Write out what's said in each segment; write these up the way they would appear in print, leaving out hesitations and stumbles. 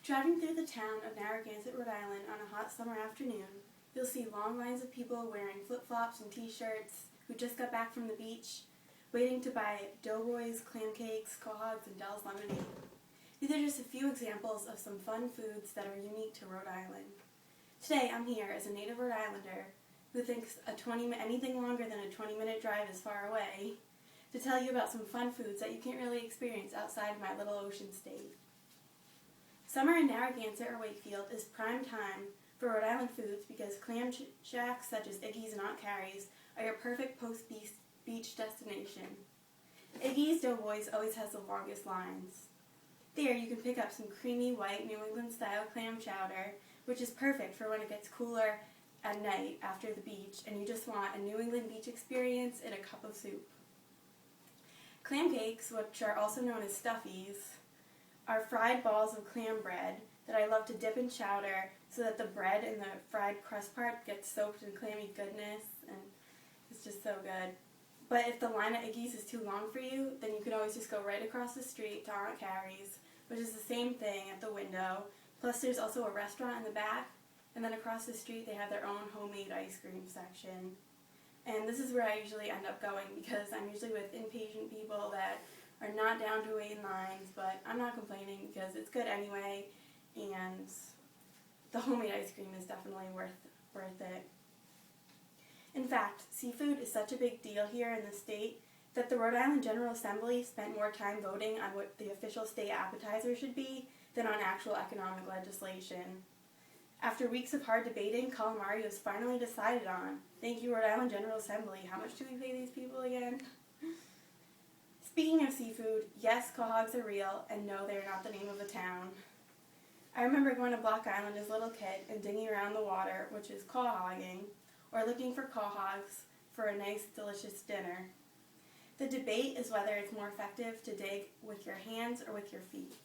Driving through the town of Narragansett, Rhode Island on a hot summer afternoon, you'll see long lines of people wearing flip-flops and t-shirts who just got back from the beach, waiting to buy doughboys, clam cakes, quahogs, and Dell's lemonade. These are just a few examples of some fun foods that are unique to Rhode Island. Today I'm here as a native Rhode Islander who thinks anything longer than a 20-minute drive is far away, to tell you about some fun foods that you can't really experience outside of my little ocean state. Summer in Narragansett or Wakefield is prime time for Rhode Island foods because clam shacks such as Iggy's and Aunt Carrie's are your perfect post-beach destination. Iggy's Doughboys always has the longest lines. There you can pick up some creamy white New England style clam chowder, which is perfect for when it gets cooler at night after the beach and you just want a New England beach experience in a cup of soup. Clam cakes, which are also known as stuffies, are fried balls of clam bread that I love to dip in chowder so that the bread and the fried crust part gets soaked in clammy goodness, and it's just so good. But if the line at Iggy's is too long for you, then you can always just go right across the street to Aunt Carrie's, which is the same thing at the window. Plus there's also a restaurant in the back, and then across the street they have their own homemade ice cream section. And this is where I usually end up going because I'm usually with impatient people that are not down to wait in lines, but I'm not complaining because it's good anyway, and the homemade ice cream is definitely worth it. In fact, seafood is such a big deal here in the state that the Rhode Island General Assembly spent more time voting on what the official state appetizer should be than on actual economic legislation. After weeks of hard debating, calamari was finally decided on. Thank you, Rhode Island General Assembly. How much do we pay these people again? Speaking of seafood, yes, quahogs are real, and no, they are not the name of a town. I remember going to Block Island as a little kid and digging around the water, which is quahogging, or looking for quahogs for a nice, delicious dinner. The debate is whether it's more effective to dig with your hands or with your feet.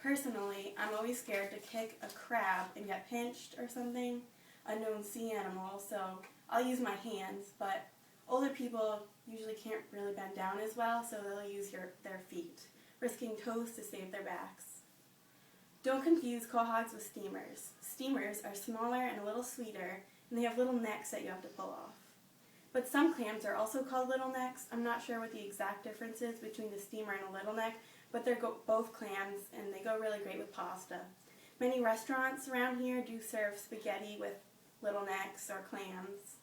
Personally, I'm always scared to kick a crab and get pinched or something, a known sea animal, so I'll use my hands, but older people usually can't really bend down as well, so they'll use their feet, risking toes to save their backs. Don't confuse quahogs with steamers. Steamers are smaller and a little sweeter, and they have little necks that you have to pull off. But some clams are also called little necks. I'm not sure what the exact difference is between the steamer and a little neck, but they're both clams, and they go really great with pasta. Many restaurants around here do serve spaghetti with little necks or clams.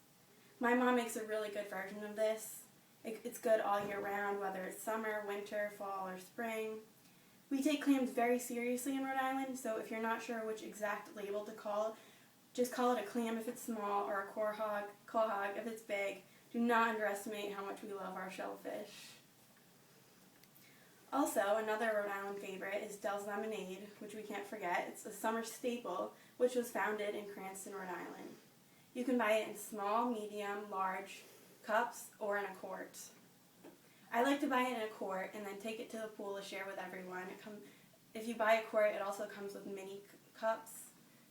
My mom makes a really good version of this. It's good all year round, whether it's summer, winter, fall, or spring. We take clams very seriously in Rhode Island, so if you're not sure which exact label to call, just call it a clam if it's small or a quahog if it's big. Do not underestimate how much we love our shellfish. Also, another Rhode Island favorite is Dell's lemonade, which we can't forget. It's a summer staple, which was founded in Cranston, Rhode Island. You can buy it in small, medium, large cups or in a quart. I like to buy it in a quart and then take it to the pool to share with everyone. If you buy a quart, it also comes with mini cups,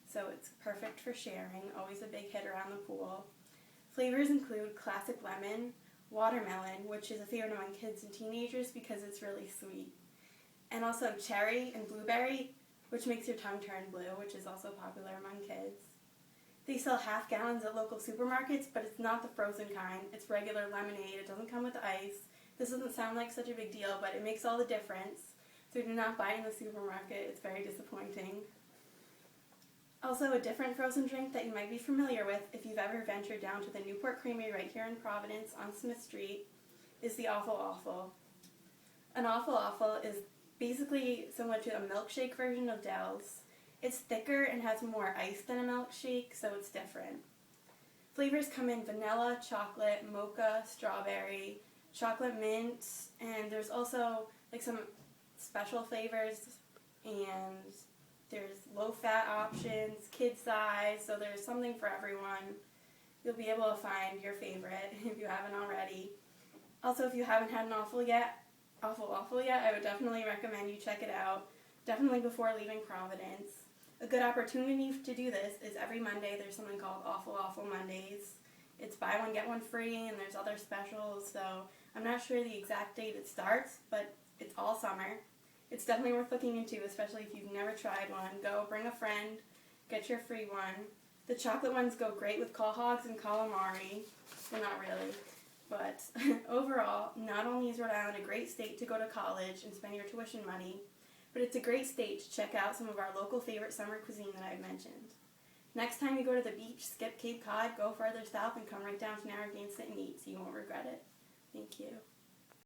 so it's perfect for sharing, always a big hit around the pool. Flavors include classic lemon, watermelon, which is a favorite among kids and teenagers because it's really sweet, and also cherry and blueberry, which makes your tongue turn blue, which is also popular among kids. They sell half gallons at local supermarkets, but it's not the frozen kind. It's regular lemonade. It doesn't come with ice. This doesn't sound like such a big deal, but it makes all the difference. So do not buy it in the supermarket. It's very disappointing. Also, a different frozen drink that you might be familiar with if you've ever ventured down to the Newport Creamery right here in Providence on Smith Street is the Awful Awful. An Awful Awful is basically similar to a milkshake version of Dell's. It's thicker and has more ice than a milkshake, so it's different. Flavors come in vanilla, chocolate, mocha, strawberry, chocolate mint, and there's also like some special flavors, and there's low-fat options, kid size, so there's something for everyone. You'll be able to find your favorite if you haven't already. Also, if you haven't had an Awful Awful yet, I would definitely recommend you check it out, definitely before leaving Providence. A good opportunity to do this is every Monday there's something called Awful Awful Mondays. It's buy one, get one free, and there's other specials, so I'm not sure the exact date it starts, but it's all summer. It's definitely worth looking into, especially if you've never tried one. Go, bring a friend, get your free one. The chocolate ones go great with call hogs and calamari. Well, not really. But overall, not only is Rhode Island a great state to go to college and spend your tuition money, but it's a great state to check out some of our local favorite summer cuisine that I've mentioned. Next time you go to the beach, skip Cape Cod, go further south, and come right down to Narragansett and eat, so you won't regret it. Thank you.